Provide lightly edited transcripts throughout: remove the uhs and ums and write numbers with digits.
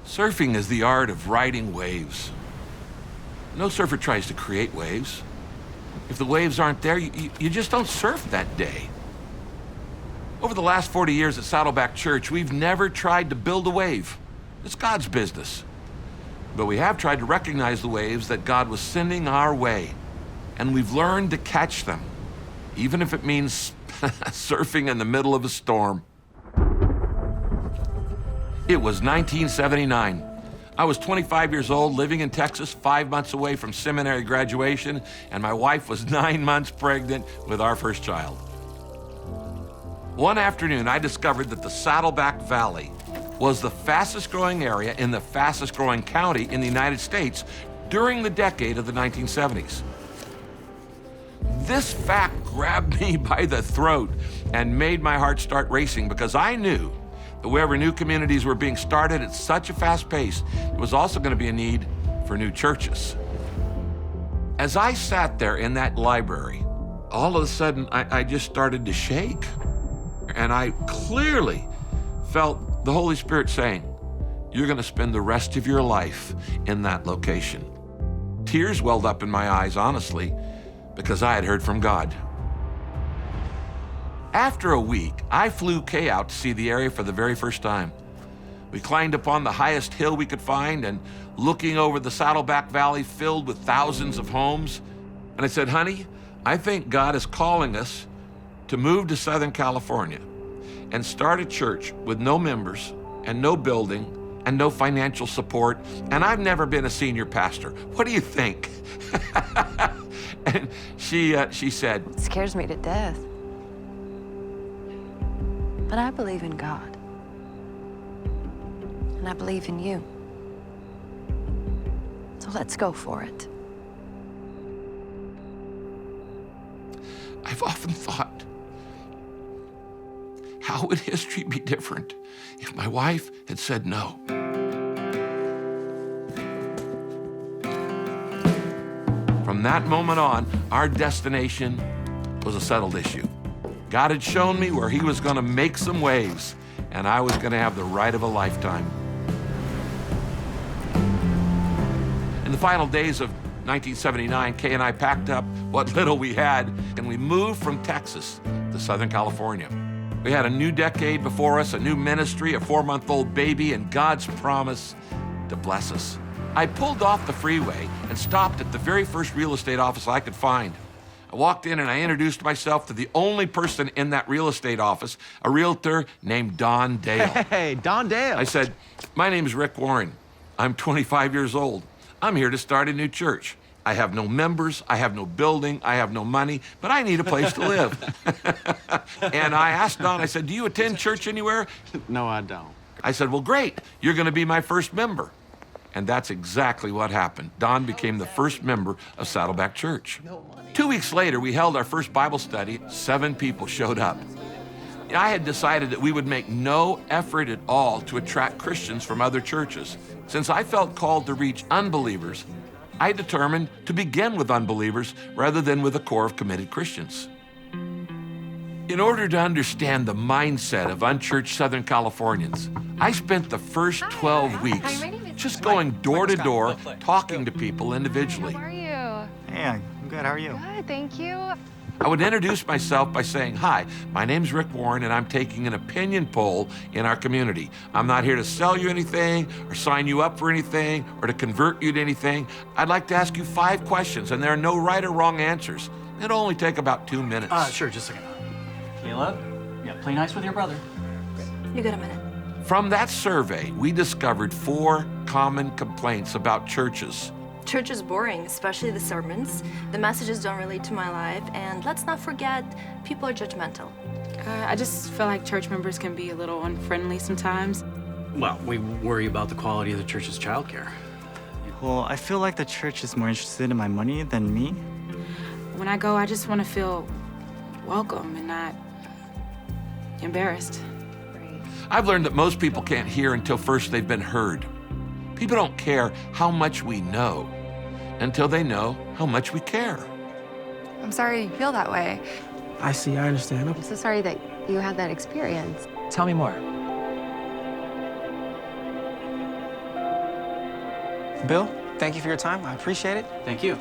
Surfing is the art of riding waves. No surfer tries to create waves. If the waves aren't there, you just don't surf that day. Over the last 40 years at Saddleback Church, we've never tried to build a wave. It's God's business. But we have tried to recognize the waves that God was sending our way, and we've learned to catch them, even if it means surfing in the middle of a storm. It was 1979. I was 25 years old, living in Texas, 5 months away from seminary graduation, and my wife was 9 months pregnant with our first child. One afternoon, I discovered that the Saddleback Valley was the fastest growing area in the fastest growing county in the United States during the decade of the 1970s. This fact grabbed me by the throat and made my heart start racing, because I knew that wherever new communities were being started at such a fast pace, there was also going to be a need for new churches. As I sat there in that library, all of a sudden I just started to shake. And I clearly felt the Holy Spirit saying, "You're going to spend the rest of your life in that location." Tears welled up in my eyes, honestly, because I had heard from God. After a week, I flew Kay out to see the area for the very first time. We climbed upon the highest hill we could find, and looking over the Saddleback Valley filled with thousands of homes. And I said, "Honey, I think God is calling us to move to Southern California and start a church with no members and no building and no financial support. And I've never been a senior pastor. What do you think?" And she said, "It scares me to death. But I believe in God. And I believe in you. So let's go for it." I've often thought, how would history be different if my wife had said no? From that moment on, our destination was a settled issue. God had shown me where he was going to make some waves, and I was going to have the ride of a lifetime. In the final days of 1979, Kay and I packed up what little we had, and we moved from Texas to Southern California. We had a new decade before us, a new ministry, a 4-month-old baby, and God's promise to bless us. I pulled off the freeway and stopped at the very first real estate office I could find. I walked in and I introduced myself to the only person in that real estate office, a realtor named Don Dale. Hey, Don Dale. I said, "My name's Rick Warren. I'm 25 years old. I'm here to start a new church. I have no members, I have no building, I have no money, but I need a place to live." And I asked Don, I said, "Do you attend church anywhere?" No, I don't. I said, "Well, great. You're going to be my first member." And that's exactly what happened. Don became the first member of Saddleback Church. 2 weeks later, we held our first Bible study. 7 people showed up. I had decided that we would make no effort at all to attract Christians from other churches. Since I felt called to reach unbelievers, I determined to begin with unbelievers rather than with a core of committed Christians. In order to understand the mindset of unchurched Southern Californians, I spent the first 12 weeks just going door to door, talking to people individually. How are you? Hey, I'm good. How are you? Good, thank you. I would introduce myself by saying, "Hi, my name's Rick Warren, and I'm taking an opinion poll in our community. I'm not here to sell you anything or sign you up for anything or to convert you to anything. I'd like to ask you 5 questions, and there are no right or wrong answers. It'll only take about 2 minutes. Sure, just a second. Caleb, yeah, play nice with your brother. You got a minute? From that survey, we discovered 4 common complaints about churches. Church is boring, especially the sermons. The messages don't relate to my life, and let's not forget, people are judgmental. I just feel like church members can be a little unfriendly sometimes. Well, we worry about the quality of the church's childcare. Well, I feel like the church is more interested in my money than me. When I go, I just want to feel welcome and not embarrassed. I've learned that most people can't hear until first they've been heard. People don't care how much we know until they know how much we care. I'm sorry you feel that way. I see, I understand. I'm so sorry that you had that experience. Tell me more. Bill, thank you for your time. I appreciate it. Thank you.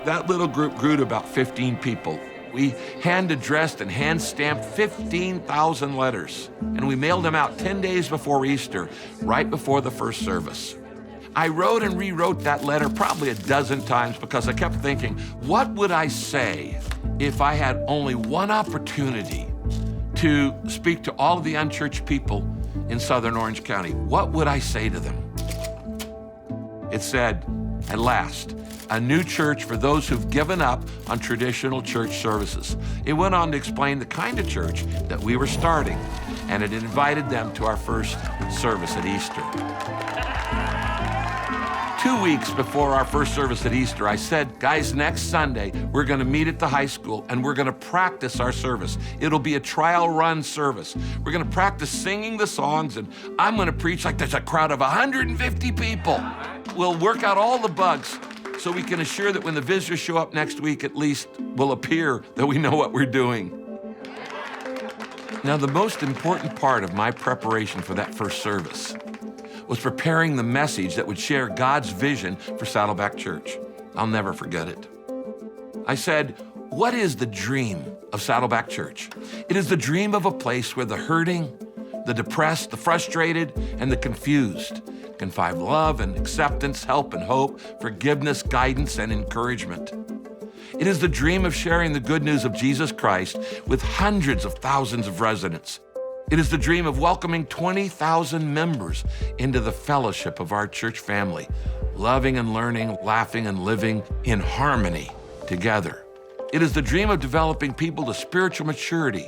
That little group grew to about 15 people. We hand-addressed and hand-stamped 15,000 letters, and we mailed them out 10 days before Easter, right before the first service. I wrote and rewrote that letter probably a dozen times because I kept thinking, what would I say if I had only one opportunity to speak to all of the unchurched people in Southern Orange County? What would I say to them? It said, at last, a new church for those who've given up on traditional church services. It went on to explain the kind of church that we were starting, and it invited them to our first service at Easter. 2 weeks before our first service at Easter, I said, guys, next Sunday, we're gonna meet at the high school and we're gonna practice our service. It'll be a trial run service. We're gonna practice singing the songs, and I'm gonna preach like there's a crowd of 150 people. We'll work out all the bugs so we can assure that when the visitors show up next week, at least will appear that we know what we're doing. Now, the most important part of my preparation for that first service was preparing the message that would share God's vision for Saddleback Church. I'll never forget it. I said, what is the dream of Saddleback Church? It is the dream of a place where the hurting, the depressed, the frustrated, and the confused can find love and acceptance, help and hope, forgiveness, guidance, and encouragement. It is the dream of sharing the good news of Jesus Christ with hundreds of thousands of residents. It is the dream of welcoming 20,000 members into the fellowship of our church family, loving and learning, laughing and living in harmony together. It is the dream of developing people to spiritual maturity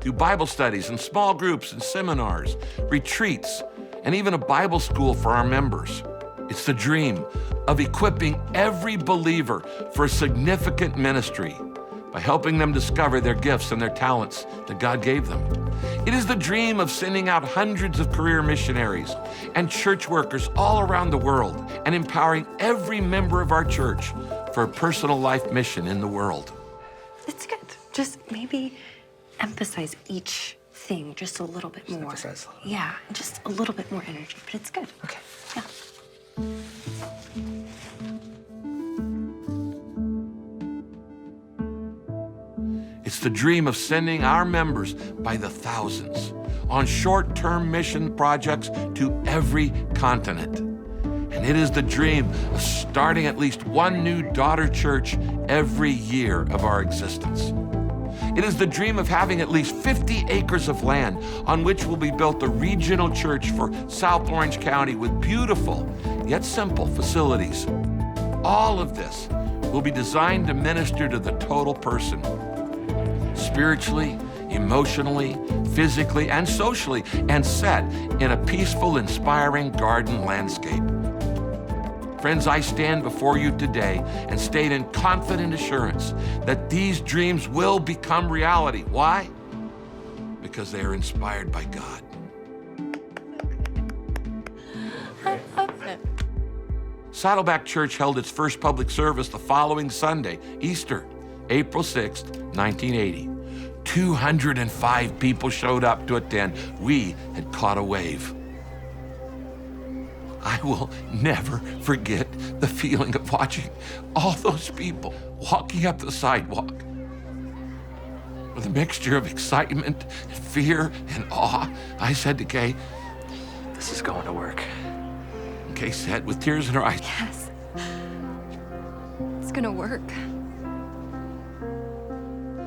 through Bible studies and small groups and seminars, retreats, and even a Bible school for our members. It's the dream of equipping every believer for a significant ministry by helping them discover their gifts and their talents that God gave them. It is the dream of sending out hundreds of career missionaries and church workers all around the world and empowering every member of our church for a personal life mission in the world. It's good. Just maybe emphasize each thing just a little bit more. emphasize a little. Yeah, just a little bit more energy, but it's good. Okay. Yeah. It's the dream of sending our members by the thousands on short-term mission projects to every continent. And it is the dream of starting at least one new daughter church every year of our existence. It is the dream of having at least 50 acres of land on which will be built a regional church for South Orange County with beautiful yet simple facilities. All of this will be designed to minister to the total person, spiritually, emotionally, physically, and socially, and set in a peaceful, inspiring garden landscape. Friends, I stand before you today and state in confident assurance that these dreams will become reality. Why? Because they are inspired by God. Saddleback Church held its first public service the following Sunday, Easter, April 6th, 1980. 205 people showed up to attend. We had caught a wave. I will never forget the feeling of watching all those people walking up the sidewalk with a mixture of excitement, fear, and awe. I said to Kay, This is going to work. and Kay said with tears in her eyes, Yes. It's gonna work.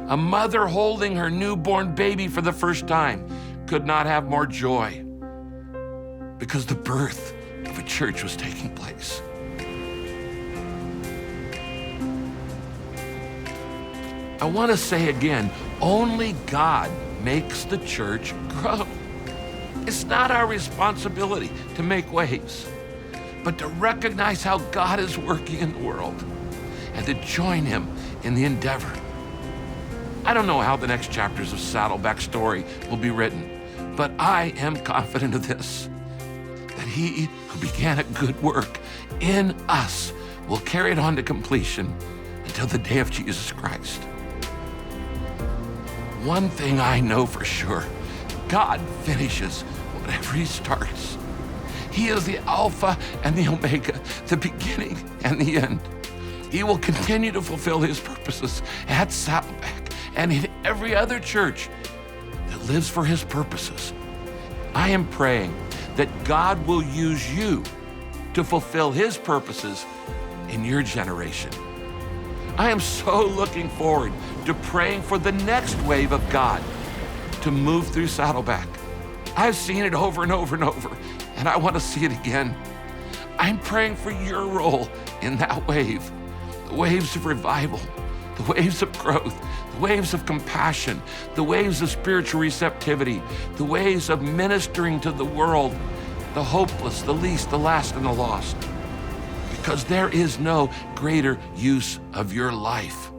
a mother holding her newborn baby for the first time could not have more joy because the birth of a church was taking place. I want to say again, only God makes the church grow. It's not our responsibility to make waves, but to recognize how God is working in the world and to join him in the endeavor. I don't know how the next chapters of Saddleback's story will be written, but I am confident of this, that he who began a good work in us will carry it on to completion until the day of Jesus Christ. One thing I know for sure, God finishes whatever he starts. He is the Alpha and the Omega, the beginning and the end. He will continue to fulfill his purposes at Saddleback and in every other church that lives for his purposes. I am praying that God will use you to fulfill his purposes in your generation. I am so looking forward to praying for the next wave of God to move through Saddleback. I've seen it over and over and over, and I want to see it again. I'm praying for your role in that wave, the waves of revival, the waves of growth, the waves of compassion, the waves of spiritual receptivity, the waves of ministering to the world, the hopeless, the least, the last, and the lost. Because there is no greater use of your life.